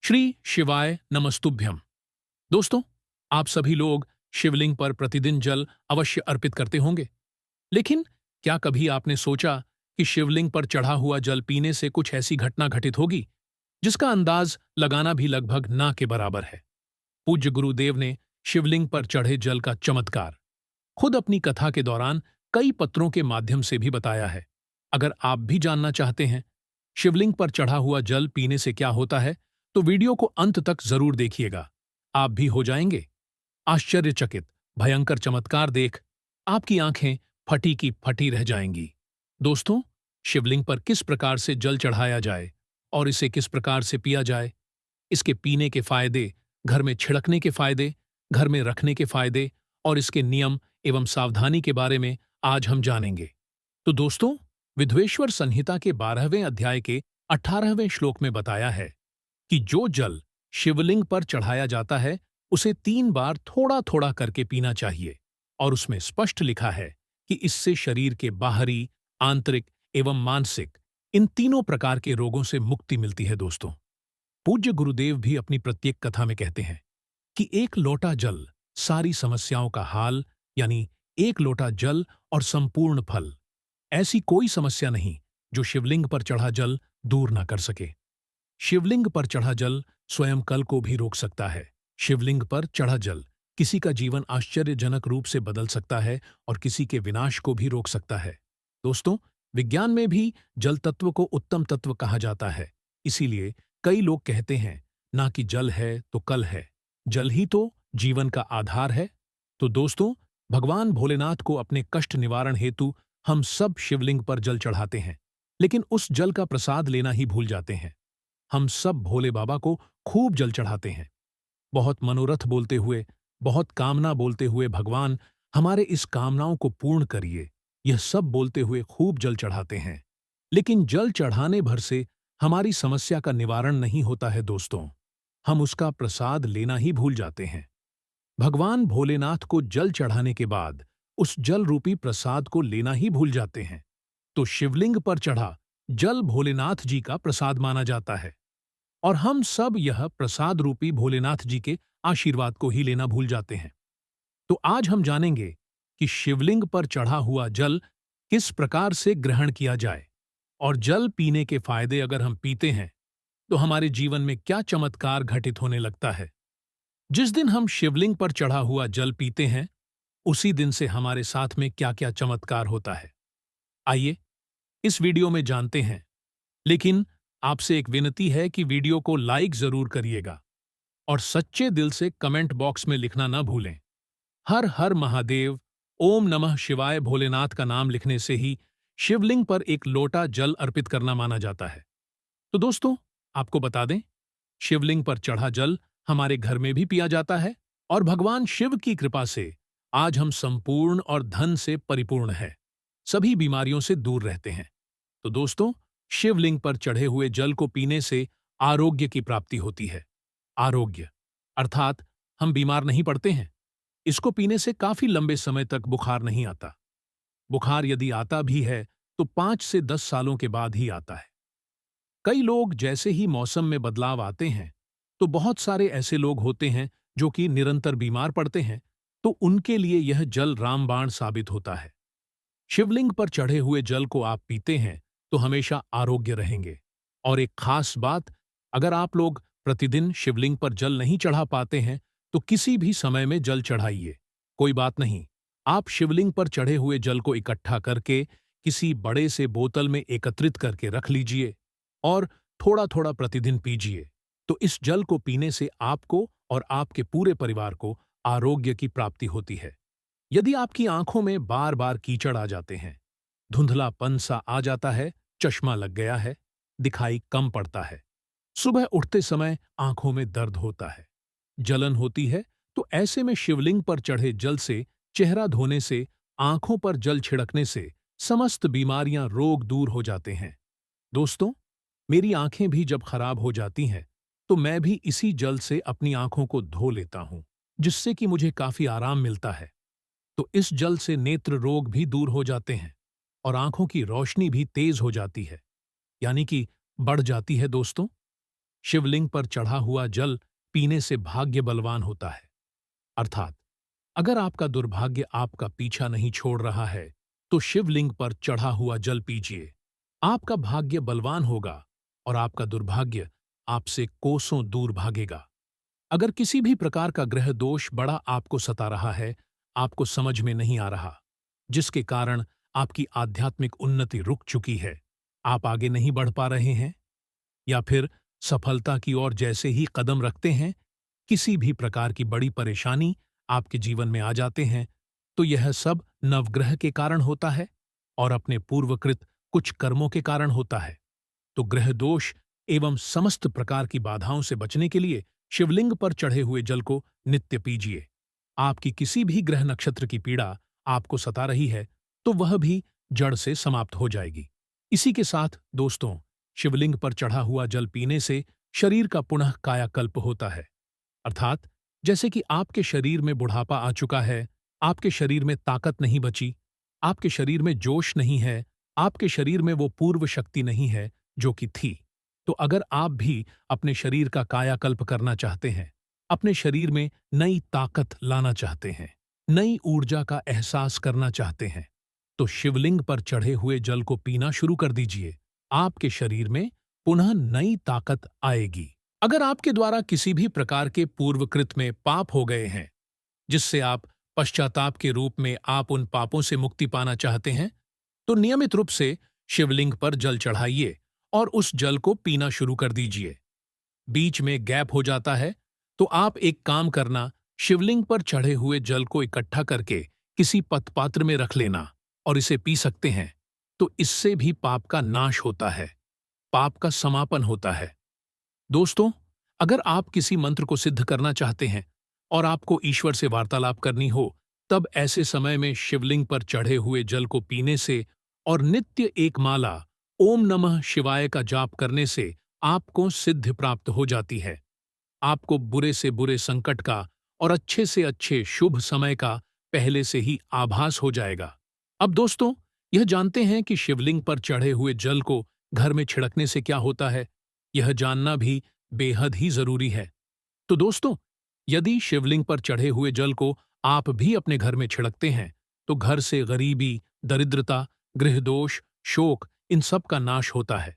श्री शिवाय नमस्तुभ्यम। दोस्तों, आप सभी लोग शिवलिंग पर प्रतिदिन जल अवश्य अर्पित करते होंगे। लेकिन क्या कभी आपने सोचा कि शिवलिंग पर चढ़ा हुआ जल पीने से कुछ ऐसी घटना घटित होगी जिसका अंदाज लगाना भी लगभग ना के बराबर है। पूज्य गुरुदेव ने शिवलिंग पर चढ़े जल का चमत्कार खुद अपनी कथा के दौरान कई पत्रों के माध्यम से भी बताया है। अगर आप भी जानना चाहते हैं शिवलिंग पर चढ़ा हुआ जल पीने से क्या होता है, तो वीडियो को अंत तक जरूर देखिएगा। आप भी हो जाएंगे आश्चर्यचकित। भयंकर चमत्कार देख आपकी आंखें फटी की फटी रह जाएंगी। दोस्तों, शिवलिंग पर किस प्रकार से जल चढ़ाया जाए और इसे किस प्रकार से पिया जाए, इसके पीने के फायदे, घर में छिड़कने के फायदे, घर में रखने के फायदे और इसके नियम एवं सावधानी के बारे में आज हम जानेंगे। तो दोस्तों, विद्वेश्वर संहिता के 12वें अध्याय के 18वें श्लोक में बताया है कि जो जल शिवलिंग पर चढ़ाया जाता है उसे 3 बार थोड़ा थोड़ा करके पीना चाहिए। और उसमें स्पष्ट लिखा है कि इससे शरीर के बाहरी, आंतरिक एवं मानसिक इन तीनों प्रकार के रोगों से मुक्ति मिलती है। दोस्तों, पूज्य गुरुदेव भी अपनी प्रत्येक कथा में कहते हैं कि एक लोटा जल सारी समस्याओं का हाल, यानी एक लोटा जल और संपूर्ण फल। ऐसी कोई समस्या नहीं जो शिवलिंग पर चढ़ा जल दूर न कर सके। शिवलिंग पर चढ़ा जल स्वयं कल को भी रोक सकता है। शिवलिंग पर चढ़ा जल किसी का जीवन आश्चर्यजनक रूप से बदल सकता है और किसी के विनाश को भी रोक सकता है। दोस्तों, विज्ञान में भी जल तत्व को उत्तम तत्व कहा जाता है। इसीलिए कई लोग कहते हैं ना कि जल है तो कल है, जल ही तो जीवन का आधार है। तो दोस्तों, भगवान भोलेनाथ को अपने कष्ट निवारण हेतु हम सब शिवलिंग पर जल चढ़ाते हैं, लेकिन उस जल का प्रसाद लेना ही भूल जाते हैं। हम सब भोले बाबा को खूब जल चढ़ाते हैं, बहुत मनोरथ बोलते हुए, बहुत कामना बोलते हुए, भगवान हमारे इस कामनाओं को पूर्ण करिए, यह सब बोलते हुए खूब जल चढ़ाते हैं। लेकिन जल चढ़ाने भर से हमारी समस्या का निवारण नहीं होता है। दोस्तों, हम उसका प्रसाद लेना ही भूल जाते हैं। भगवान भोलेनाथ को जल चढ़ाने के बाद उस जल रूपी प्रसाद को लेना ही भूल जाते हैं। तो शिवलिंग पर चढ़ा जल भोलेनाथ जी का प्रसाद माना जाता है और हम सब यह प्रसाद रूपी भोलेनाथ जी के आशीर्वाद को ही लेना भूल जाते हैं। तो आज हम जानेंगे कि शिवलिंग पर चढ़ा हुआ जल किस प्रकार से ग्रहण किया जाए और जल पीने के फायदे, अगर हम पीते हैं तो हमारे जीवन में क्या चमत्कार घटित होने लगता है। जिस दिन हम शिवलिंग पर चढ़ा हुआ जल पीते हैं उसी दिन से हमारे साथ में क्या क्या चमत्कार होता है, आइए इस वीडियो में जानते हैं। लेकिन आपसे एक विनती है कि वीडियो को लाइक जरूर करिएगा और सच्चे दिल से कमेंट बॉक्स में लिखना न भूलें। हर हर महादेव, ओम नमः शिवाय भोलेनाथ का नाम लिखने से ही शिवलिंग पर एक लोटा जल अर्पित करना माना जाता है। तो दोस्तों, आपको बता दें, शिवलिंग पर चढ़ा जल हमारे घर में भी पिया जाता है और भगवान शिव की कृपा से आज हम संपूर्ण और धन से परिपूर्ण है, सभी बीमारियों से दूर रहते हैं। तो दोस्तों, शिवलिंग पर चढ़े हुए जल को पीने से आरोग्य की प्राप्ति होती है। आरोग्य अर्थात हम बीमार नहीं पड़ते हैं। इसको पीने से काफी लंबे समय तक बुखार नहीं आता। बुखार यदि आता भी है तो 5 से 10 सालों के बाद ही आता है। कई लोग जैसे ही मौसम में बदलाव आते हैं तो बहुत सारे ऐसे लोग होते हैं जो कि निरंतर बीमार पड़ते हैं, तो उनके लिए यह जल रामबाण साबित होता है। शिवलिंग पर चढ़े हुए जल को आप पीते हैं तो हमेशा आरोग्य रहेंगे। और एक खास बात, अगर आप लोग प्रतिदिन शिवलिंग पर जल नहीं चढ़ा पाते हैं तो किसी भी समय में जल चढ़ाइए, कोई बात नहीं। आप शिवलिंग पर चढ़े हुए जल को इकट्ठा करके किसी बड़े से बोतल में एकत्रित करके रख लीजिए और थोड़ा थोड़ा प्रतिदिन पीजिए। तो इस जल को पीने से आपको और आपके पूरे परिवार को आरोग्य की प्राप्ति होती है। यदि आपकी आंखों में बार बार कीचड़ आ जाते हैं, धुंधलापन सा आ जाता है, चश्मा लग गया है, दिखाई कम पड़ता है, सुबह उठते समय आंखों में दर्द होता है, जलन होती है, तो ऐसे में शिवलिंग पर चढ़े जल से चेहरा धोने से, आंखों पर जल छिड़कने से समस्त बीमारियां, रोग दूर हो जाते हैं। दोस्तों, मेरी आंखें भी जब खराब हो जाती हैं तो मैं भी इसी जल से अपनी आंखों को धो लेता हूं, जिससे कि मुझे काफी आराम मिलता है। तो इस जल से नेत्र रोग भी दूर हो जाते हैं और आंखों की रोशनी भी तेज हो जाती है, यानी कि बढ़ जाती है। दोस्तों, शिवलिंग पर चढ़ा हुआ जल पीने से भाग्य बलवान होता है। अर्थात अगर आपका दुर्भाग्य आपका पीछा नहीं छोड़ रहा है तो शिवलिंग पर चढ़ा हुआ जल पीजिए। आपका भाग्य बलवान होगा और आपका दुर्भाग्य आपसे कोसों दूर भागेगा। अगर किसी भी प्रकार का ग्रह दोष बड़ा आपको सता रहा है, आपको समझ में नहीं आ रहा, जिसके कारण आपकी आध्यात्मिक उन्नति रुक चुकी है, आप आगे नहीं बढ़ पा रहे हैं, या फिर सफलता की ओर जैसे ही कदम रखते हैं किसी भी प्रकार की बड़ी परेशानी आपके जीवन में आ जाते हैं, तो यह सब नवग्रह के कारण होता है और अपने पूर्वकृत कुछ कर्मों के कारण होता है। तो ग्रह दोष एवं समस्त प्रकार की बाधाओं से बचने के लिए शिवलिंग पर चढ़े हुए जल को नित्य पीजिए। आपकी किसी भी ग्रह नक्षत्र की पीड़ा आपको सता रही है तो वह भी जड़ से समाप्त हो जाएगी। इसी के साथ दोस्तों, शिवलिंग पर चढ़ा हुआ जल पीने से शरीर का पुनः कायाकल्प होता है। अर्थात जैसे कि आपके शरीर में बुढ़ापा आ चुका है, आपके शरीर में ताकत नहीं बची, आपके शरीर में जोश नहीं है, आपके शरीर में वो पूर्व शक्ति नहीं है जो कि थी। तो अगर आप भी अपने शरीर का कायाकल्प करना चाहते हैं, अपने शरीर में नई ताकत लाना चाहते हैं, नई ऊर्जा का एहसास करना चाहते हैं, तो शिवलिंग पर चढ़े हुए जल को पीना शुरू कर दीजिए। आपके शरीर में पुनः नई ताकत आएगी। अगर आपके द्वारा किसी भी प्रकार के पूर्वकृत में पाप हो गए हैं, जिससे आप पश्चाताप के रूप में आप उन पापों से मुक्ति पाना चाहते हैं, तो नियमित रूप से शिवलिंग पर जल चढ़ाइए और उस जल को पीना शुरू कर दीजिए। बीच में गैप हो जाता है तो आप एक काम करना, शिवलिंग पर चढ़े हुए जल को इकट्ठा करके किसी पतपात्र में रख लेना और इसे पी सकते हैं। तो इससे भी पाप का नाश होता है, पाप का समापन होता है। दोस्तों, अगर आप किसी मंत्र को सिद्ध करना चाहते हैं और आपको ईश्वर से वार्तालाप करनी हो, तब ऐसे समय में शिवलिंग पर चढ़े हुए जल को पीने से और नित्य एक माला ओम नमः शिवाय का जाप करने से आपको सिद्धि प्राप्त हो जाती है। आपको बुरे से बुरे संकट का और अच्छे से अच्छे शुभ समय का पहले से ही आभास हो जाएगा। अब दोस्तों, यह जानते हैं कि शिवलिंग पर चढ़े हुए जल को घर में छिड़कने से क्या होता है, यह जानना भी बेहद ही जरूरी है। तो दोस्तों, यदि शिवलिंग पर चढ़े हुए जल को आप भी अपने घर में छिड़कते हैं तो घर से गरीबी, दरिद्रता, गृहदोष, शोक, इन सब का नाश होता है।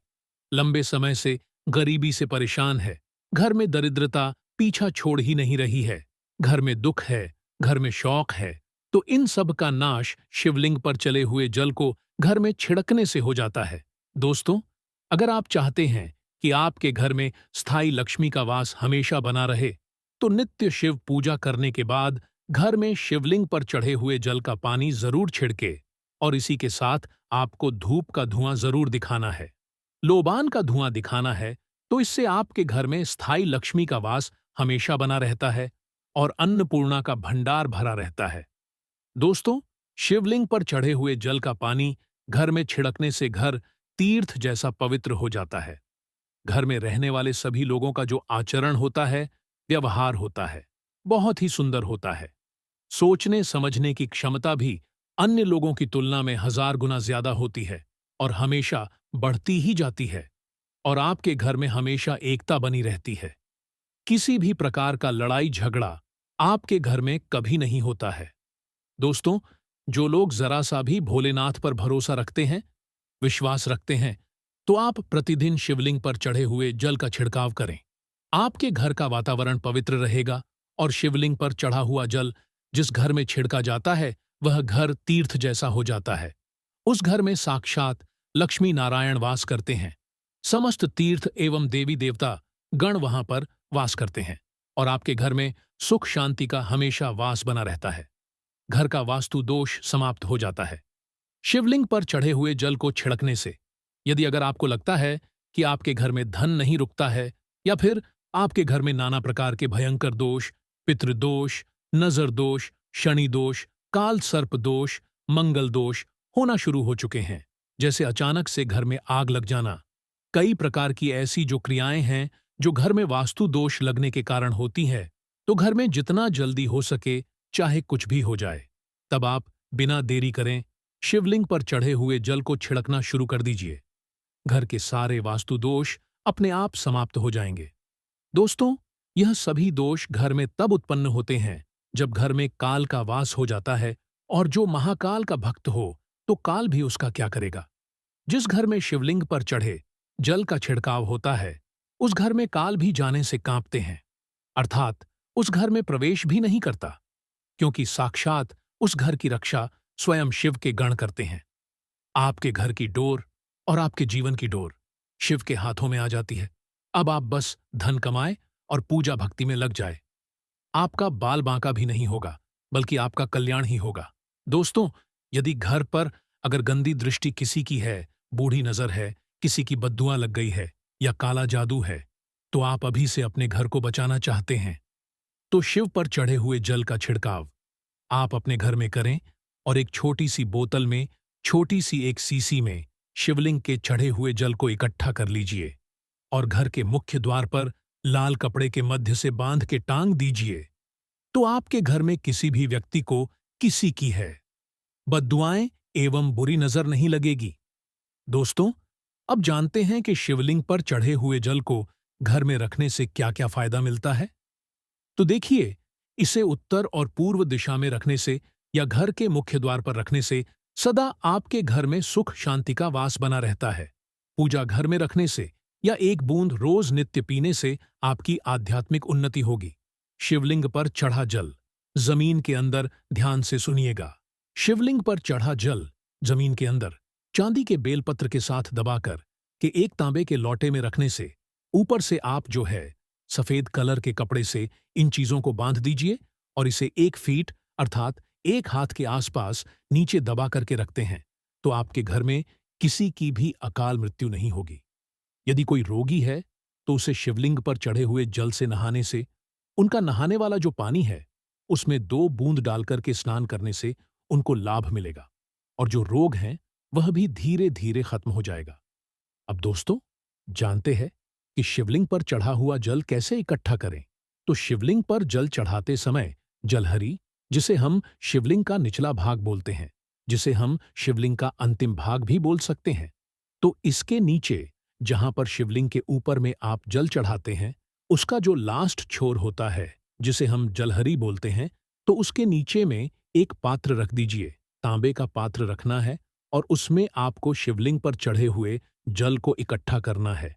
लंबे समय से गरीबी से परेशान है, घर में दरिद्रता पीछा छोड़ ही नहीं रही है, घर में दुख है, घर में शौक है, तो इन सब का नाश शिवलिंग पर चले हुए जल को घर में छिड़कने से हो जाता है। दोस्तों, अगर आप चाहते हैं कि आपके घर में स्थायी लक्ष्मी का वास हमेशा बना रहे, तो नित्य शिव पूजा करने के बाद घर में शिवलिंग पर चढ़े हुए जल का पानी जरूर छिड़के और इसी के साथ आपको धूप का धुआं जरूर दिखाना है, लोबान का धुआं दिखाना है। तो इससे आपके घर में स्थायी लक्ष्मी का वास हमेशा बना रहता है और अन्नपूर्णा का भंडार भरा रहता है। दोस्तों, शिवलिंग पर चढ़े हुए जल का पानी घर में छिड़कने से घर तीर्थ जैसा पवित्र हो जाता है। घर में रहने वाले सभी लोगों का जो आचरण होता है, व्यवहार होता है, बहुत ही सुंदर होता है। सोचने समझने की क्षमता भी अन्य लोगों की तुलना में 1000 गुना ज्यादा होती है और हमेशा बढ़ती ही जाती है। और आपके घर में हमेशा एकता बनी रहती है। किसी भी प्रकार का लड़ाई झगड़ा आपके घर में कभी नहीं होता है। दोस्तों, जो लोग जरा सा भी भोलेनाथ पर भरोसा रखते हैं, विश्वास रखते हैं, तो आप प्रतिदिन शिवलिंग पर चढ़े हुए जल का छिड़काव करें। आपके घर का वातावरण पवित्र रहेगा और शिवलिंग पर चढ़ा हुआ जल जिस घर में छिड़का जाता है वह घर तीर्थ जैसा हो जाता है। उस घर में साक्षात लक्ष्मी नारायण वास करते हैं। समस्त तीर्थ एवं देवी देवता गण वहां पर वास करते हैं और आपके घर में सुख शांति का हमेशा वास बना रहता है। घर का वास्तु दोष समाप्त हो जाता है। शिवलिंग पर चढ़े हुए जल को छिड़कने से यदि अगर आपको लगता है कि आपके घर में धन नहीं रुकता है या फिर आपके घर में नाना प्रकार के भयंकर दोष, पितृदोष, नजर दोष, शनि दोष, काल सर्प दोष, मंगल दोष होना शुरू हो चुके हैं, जैसे अचानक से घर में आग लग जाना, कई प्रकार की ऐसी जो क्रियाएं हैं जो घर में वास्तु दोष लगने के कारण होती है, तो घर में जितना जल्दी हो सके चाहे कुछ भी हो जाए, तब आप बिना देरी करें शिवलिंग पर चढ़े हुए जल को छिड़कना शुरू कर दीजिए। घर के सारे वास्तु दोष अपने आप समाप्त हो जाएंगे। दोस्तों, यह सभी दोष घर में तब उत्पन्न होते हैं जब घर में काल का वास हो जाता है, और जो महाकाल का भक्त हो तो काल भी उसका क्या करेगा। जिस घर में शिवलिंग पर चढ़े जल का छिड़काव होता है, उस घर में काल भी जाने से कांपते हैं, अर्थात उस घर में प्रवेश भी नहीं करता, क्योंकि साक्षात उस घर की रक्षा स्वयं शिव के गण करते हैं। आपके घर की डोर और आपके जीवन की डोर शिव के हाथों में आ जाती है। अब आप बस धन कमाए और पूजा भक्ति में लग जाए। आपका बाल बांका भी नहीं होगा, बल्कि आपका कल्याण ही होगा। दोस्तों, यदि घर पर अगर गंदी दृष्टि किसी की है, बूढ़ी नजर है, किसी की बद्दुआ लग गई है या काला जादू है, तो आप अभी से अपने घर को बचाना चाहते हैं तो शिव पर चढ़े हुए जल का छिड़काव आप अपने घर में करें, और एक छोटी सी बोतल में, छोटी सी एक सीसी में शिवलिंग के चढ़े हुए जल को इकट्ठा कर लीजिए और घर के मुख्य द्वार पर लाल कपड़े के मध्य से बांध के टांग दीजिए। तो आपके घर में किसी भी व्यक्ति को किसी की है बद्दुआएं एवं बुरी नजर नहीं लगेगी। दोस्तों, अब जानते हैं कि शिवलिंग पर चढ़े हुए जल को घर में रखने से क्या क्या फायदा मिलता है। तो देखिए, इसे उत्तर और पूर्व दिशा में रखने से या घर के मुख्य द्वार पर रखने से सदा आपके घर में सुख शांति का वास बना रहता है। पूजा घर में रखने से या एक बूंद रोज नित्य पीने से आपकी आध्यात्मिक उन्नति होगी। शिवलिंग पर चढ़ा जल जमीन के अंदर, ध्यान से सुनिएगा। शिवलिंग पर चढ़ा जल जमीन के अंदर चांदी के बेलपत्र के साथ दबाकर के एक तांबे के लोटे में रखने से ऊपर से आप जो है सफेद कलर के कपड़े से इन चीजों को बांध दीजिए और इसे 1 फीट अर्थात 1 हाथ के आसपास नीचे दबा करके रखते हैं, तो आपके घर में किसी की भी अकाल मृत्यु नहीं होगी। यदि कोई रोगी है तो उसे शिवलिंग पर चढ़े हुए जल से नहाने से, उनका नहाने वाला जो पानी है उसमें 2 बूंद डालकर के स्नान करने से उनको लाभ मिलेगा और जो रोग है वह भी धीरे धीरे खत्म हो जाएगा। अब दोस्तों, जानते हैं कि शिवलिंग पर चढ़ा हुआ जल कैसे इकट्ठा करें। तो शिवलिंग पर जल चढ़ाते समय जलहरी, जिसे हम शिवलिंग का निचला भाग बोलते हैं, जिसे हम शिवलिंग का अंतिम भाग भी बोल सकते हैं, तो इसके नीचे जहां पर शिवलिंग के ऊपर में आप जल चढ़ाते हैं, उसका जो लास्ट छोर होता है जिसे हम जलहरी बोलते हैं, तो उसके नीचे में एक पात्र रख दीजिए। तांबे का पात्र रखना है और उसमें आपको शिवलिंग पर चढ़े हुए जल को इकट्ठा करना है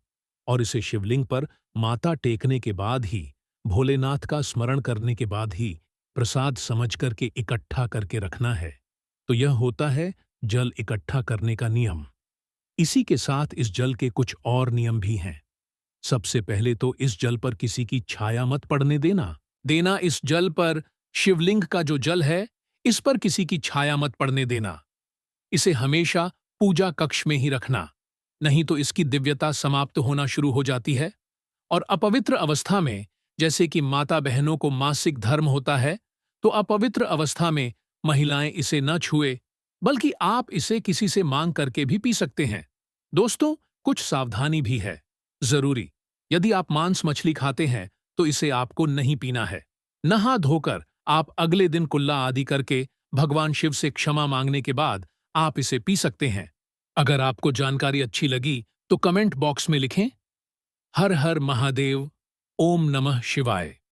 और इसे शिवलिंग पर माथा टेकने के बाद ही, भोलेनाथ का स्मरण करने के बाद ही प्रसाद समझ करके इकट्ठा करके रखना है। तो यह होता है जल इकट्ठा करने का नियम। इसी के साथ इस जल के कुछ और नियम भी हैं। सबसे पहले तो इस जल पर किसी की छाया मत पड़ने देना इस जल पर, शिवलिंग का जो जल है इस पर किसी की छाया मत पड़ने देना। इसे हमेशा पूजा कक्ष में ही रखना, नहीं तो इसकी दिव्यता समाप्त होना शुरू हो जाती है। और अपवित्र अवस्था में, जैसे कि माता बहनों को मासिक धर्म होता है, तो अपवित्र अवस्था में महिलाएं इसे न छुए, बल्कि आप इसे किसी से मांग करके भी पी सकते हैं। दोस्तों, कुछ सावधानी भी है जरूरी। यदि आप मांस मछली खाते हैं तो इसे आपको नहीं पीना है। नहा धोकर आप अगले दिन कुल्ला आदि करके भगवान शिव से क्षमा मांगने के बाद आप इसे पी सकते हैं। अगर आपको जानकारी अच्छी लगी तो कमेंट बॉक्स में लिखें हर हर महादेव, ओम नमः शिवाय।